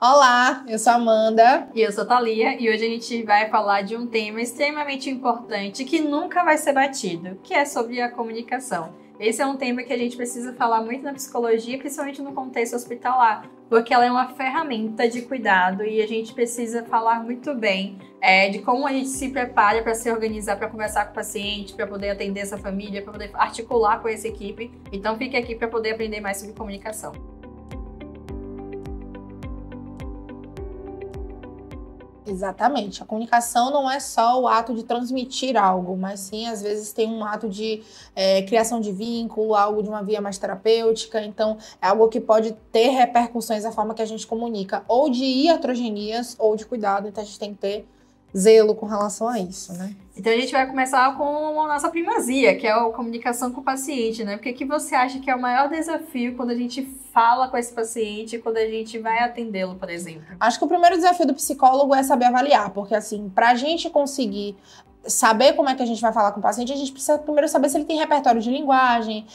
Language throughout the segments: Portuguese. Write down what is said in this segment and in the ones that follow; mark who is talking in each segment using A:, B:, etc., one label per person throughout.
A: Olá, eu sou a Amanda.
B: E eu sou a Thalia, e hoje a gente vai falar de um tema extremamente importante que nunca vai ser batido, que é sobre a comunicação. Esse é um tema que a gente precisa falar muito na psicologia, principalmente no contexto hospitalar, porque ela é uma ferramenta de cuidado e a gente precisa falar muito bem de como a gente se prepara para se organizar, para conversar com o paciente, para poder atender essa família, para poder articular com essa equipe. Então fique aqui para poder aprender mais sobre comunicação.
A: Exatamente. A comunicação não é só o ato de transmitir algo, mas sim, às vezes, tem um ato de criação de vínculo, algo de uma via mais terapêutica. Então, é algo que pode ter repercussões na forma que a gente comunica, ou de iatrogenias, ou de cuidado. Então, a gente tem que ter zelo com relação a isso, né?
B: Então a gente vai começar com a nossa primazia, que é a comunicação com o paciente, né? Porque que você acha que é o maior desafio quando a gente fala com esse paciente, quando a gente vai atendê-lo, por exemplo?
A: Acho que o primeiro desafio do psicólogo é saber avaliar, porque assim, pra gente conseguir saber como é que a gente vai falar com o paciente, a gente precisa primeiro saber se ele tem repertório de linguagem,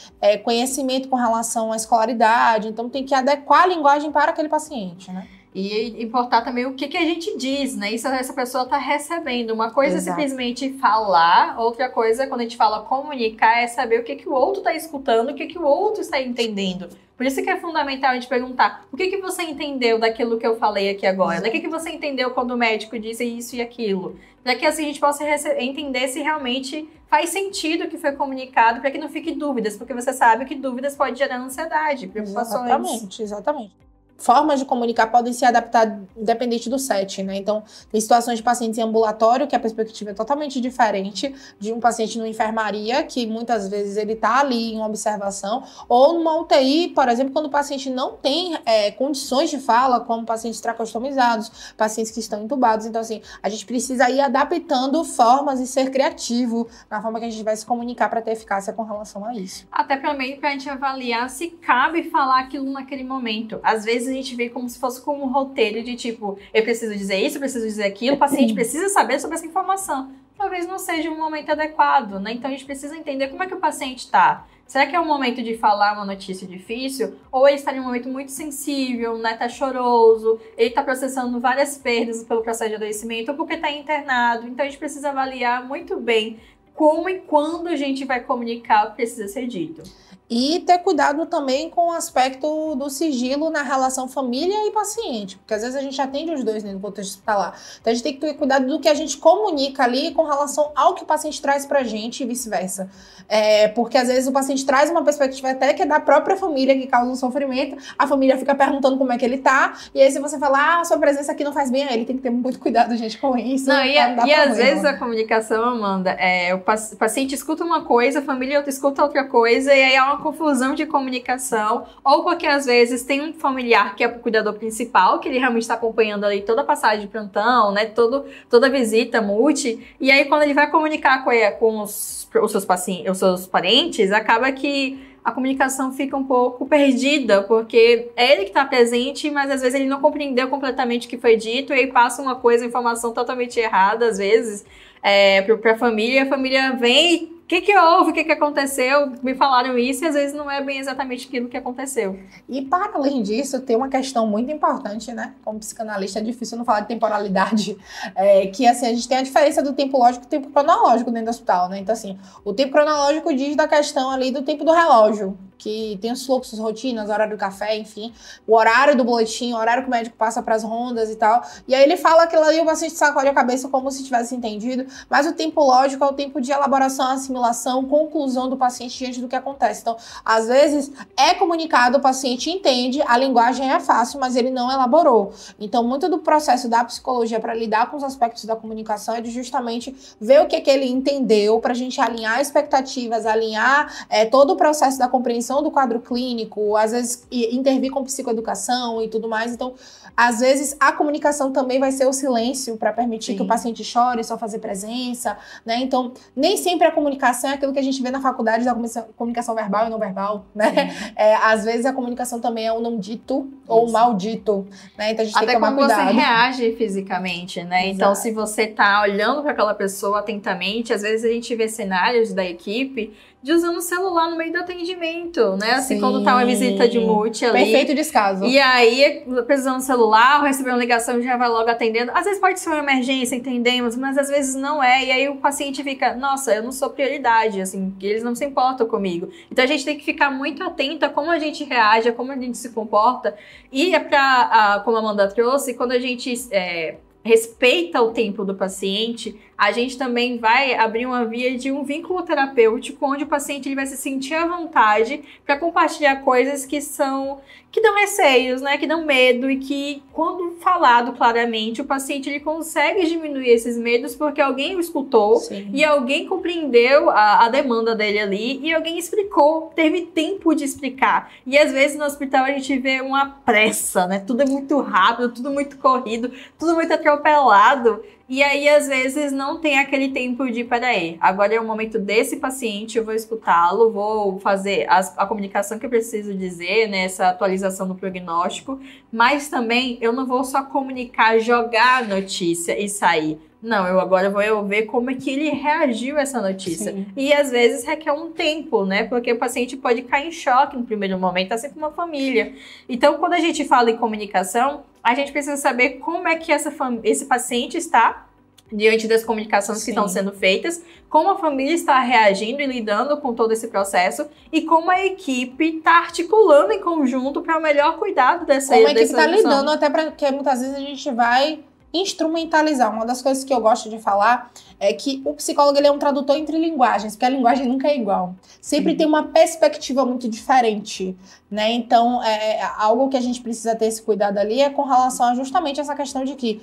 A: conhecimento com relação à escolaridade, então tem que adequar a linguagem para aquele paciente, né?
B: E importar também o que a gente diz, né? Isso essa pessoa está recebendo. Uma coisa é simplesmente falar, outra coisa, quando a gente fala comunicar, é saber o que o outro está escutando, o que o outro está entendendo. Por isso que é fundamental a gente perguntar, o que você entendeu daquilo que eu falei aqui agora? O que você entendeu quando o médico disse isso e aquilo? Para que assim a gente possa entender se realmente faz sentido o que foi comunicado, para que não fique dúvidas, porque você sabe que dúvidas podem gerar ansiedade, preocupações.
A: Exatamente. Formas de comunicar podem se adaptar independente do setting, né? Então, tem situações de pacientes em ambulatório que a perspectiva é totalmente diferente de um paciente numa enfermaria, que muitas vezes ele tá ali em uma observação, ou numa UTI, por exemplo, quando o paciente não tem condições de fala, como pacientes tracostomizados, pacientes que estão entubados. Então, assim, a gente precisa ir adaptando formas e ser criativo na forma que a gente vai se comunicar para ter eficácia com relação a isso.
B: Até também pra gente avaliar se cabe falar aquilo naquele momento. Às vezes a gente vê como se fosse como um roteiro de tipo, eu preciso dizer isso, eu preciso dizer aquilo, o paciente precisa saber sobre essa informação. Talvez não seja um momento adequado, né? Então a gente precisa entender como é que o paciente está. Será que é um momento de falar uma notícia difícil? Ou ele está em um momento muito sensível, né? Tá choroso, ele está processando várias perdas pelo processo de adoecimento, ou porque está internado. Então a gente precisa avaliar muito bem como e quando a gente vai comunicar o que precisa ser dito.
A: E ter cuidado também com o aspecto do sigilo na relação família e paciente, porque às vezes a gente atende os dois no contexto hospitalar. Então a gente tem que ter cuidado do que a gente comunica ali com relação ao que o paciente traz pra gente e vice-versa. Porque às vezes o paciente traz uma perspectiva até que é da própria família, que causa um sofrimento, a família fica perguntando como é que ele tá, e aí se você falar, sua presença aqui não faz bem a ele, tem que ter muito cuidado, gente, com isso.
B: Não, e às vezes a comunicação, Amanda, o paciente escuta uma coisa, a família escuta outra coisa, e aí há uma confusão de comunicação, ou porque às vezes tem um familiar que é o cuidador principal, que ele realmente está acompanhando ali toda a passagem de plantão, né, toda a visita multi, e aí quando ele vai comunicar com os seus parentes, acaba que a comunicação fica um pouco perdida, porque é ele que está presente, mas às vezes ele não compreendeu completamente o que foi dito, e aí passa uma coisa, informação totalmente errada, às vezes, para a família vem, o que houve, o que aconteceu, me falaram isso, e às vezes não é bem exatamente aquilo que aconteceu.
A: E para além disso, tem uma questão muito importante, né? Como psicanalista é difícil não falar de temporalidade, que assim, a gente tem a diferença do tempo lógico e do tempo cronológico dentro do hospital, né? Então assim, o tempo cronológico diz da questão ali do tempo do relógio, que tem os fluxos, rotinas, horário do café, enfim, o horário do boletim, o horário que o médico passa para as rondas e tal. E aí ele fala aquilo ali, o paciente sacode a cabeça como se tivesse entendido, mas o tempo lógico é o tempo de elaboração, assimilação, conclusão do paciente diante do que acontece. Então, às vezes, é comunicado, o paciente entende, a linguagem é fácil, mas ele não elaborou. Então, muito do processo da psicologia para lidar com os aspectos da comunicação é de justamente ver o que ele entendeu, para a gente alinhar expectativas, alinhar todo o processo da compreensão do quadro clínico, às vezes intervir com psicoeducação e tudo mais. Então, às vezes, a comunicação também vai ser o silêncio para permitir que o paciente chore, só fazer presença, né? Então, nem sempre a comunicação é aquilo que a gente vê na faculdade da comunicação verbal e não verbal, né? Às vezes, a comunicação também é o não dito ou o mal dito, né? Então, a gente tem que tomar cuidado.
B: Até como você reage fisicamente, né? Exato. Então, se você tá olhando para aquela pessoa atentamente, às vezes a gente vê cenários da equipe de usando o celular no meio do atendimento, né? Assim,
A: Sim.
B: quando tá uma visita de multi ali.
A: Perfeito descaso.
B: E aí, precisando do celular, ou receber uma ligação, já vai logo atendendo. Às vezes pode ser uma emergência, entendemos, mas às vezes não é. E aí o paciente fica, nossa, eu não sou prioridade, assim, eles não se importam comigo. Então a gente tem que ficar muito atento a como a gente reage, a como a gente se comporta. E é como a Amanda trouxe, quando a gente respeita o tempo do paciente, a gente também vai abrir uma via de um vínculo terapêutico, onde o paciente ele vai se sentir à vontade para compartilhar coisas que dão receios, né, que dão medo, e que, quando falado claramente, o paciente ele consegue diminuir esses medos porque alguém o escutou. Sim. E alguém compreendeu a demanda dele ali, e alguém explicou, teve tempo de explicar. E às vezes no hospital a gente vê uma pressa, né, tudo é muito rápido, tudo muito corrido, tudo muito atropelado. E aí, às vezes, não tem aquele tempo de, peraí, agora é o momento desse paciente, eu vou escutá-lo, vou fazer a comunicação que eu preciso dizer, né, essa atualização do prognóstico, mas também eu não vou só comunicar, jogar a notícia e sair. Não, eu agora vou ver como é que ele reagiu a essa notícia. Sim. E às vezes requer um tempo, né? Porque o paciente pode cair em choque no primeiro momento, assim como uma família. Então, quando a gente fala em comunicação, a gente precisa saber como é que esse paciente está diante das comunicações Sim. que estão sendo feitas, como a família está reagindo e lidando com todo esse processo, e como a equipe está articulando em conjunto para o melhor cuidado dessa
A: Como a equipe está lidando, até porque muitas vezes a gente vai instrumentalizar. Uma das coisas que eu gosto de falar é que o psicólogo ele é um tradutor entre linguagens, porque a linguagem nunca é igual. Sempre tem uma perspectiva muito diferente, né? Então, algo que a gente precisa ter esse cuidado ali é com relação a justamente essa questão de que,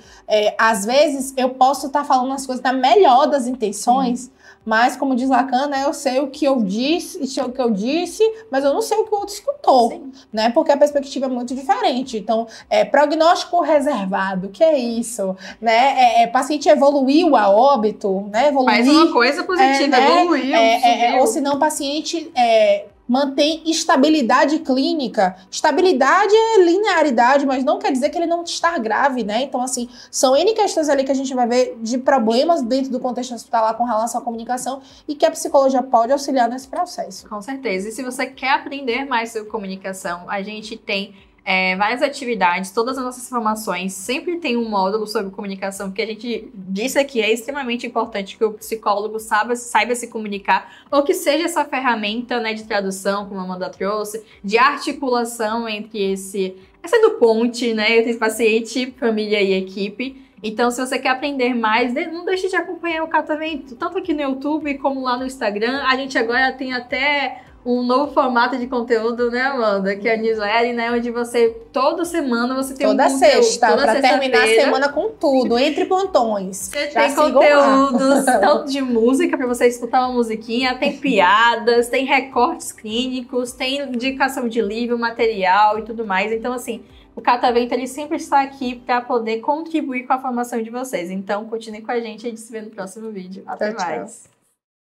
A: às vezes, eu posso estar falando as coisas na melhor das intenções, mas, como diz Lacan, né, eu sei o que eu disse, mas eu não sei o que o outro escutou, né? Porque a perspectiva é muito diferente. Então, prognóstico reservado, que é isso? Né? Paciente evoluiu a óbito, né?
B: Faz uma coisa positiva, né? Evoluiu,
A: ou se não, paciente mantém estabilidade clínica. Estabilidade é linearidade, mas não quer dizer que ele não está grave, né? Então, assim, são N questões ali que a gente vai ver de problemas dentro do contexto hospitalar com relação à comunicação e que a psicologia pode auxiliar nesse processo.
B: Com certeza. E se você quer aprender mais sobre comunicação, a gente tem várias atividades, todas as nossas formações sempre tem um módulo sobre comunicação, porque a gente disse aqui, é extremamente importante que o psicólogo saiba se comunicar, ou que seja essa ferramenta, né, de tradução, como a Amanda trouxe, de articulação entre essa do ponte, né, entre paciente, família e equipe. Então, se você quer aprender mais, não deixe de acompanhar o Catavento, tanto aqui no YouTube como lá no Instagram. A gente agora tem até um novo formato de conteúdo, né, Amanda? Que é a newsletter, né? Onde toda semana você tem
A: toda sexta, para terminar a semana com tudo, entre plantões.
B: Você tem conteúdos, tanto de música, para você escutar uma musiquinha, tem piadas, tem recortes clínicos, tem indicação de livro, material e tudo mais. Então, assim, o Catavento, ele sempre está aqui para poder contribuir com a formação de vocês. Então, continue com a gente e a gente se vê no próximo vídeo. Até mais.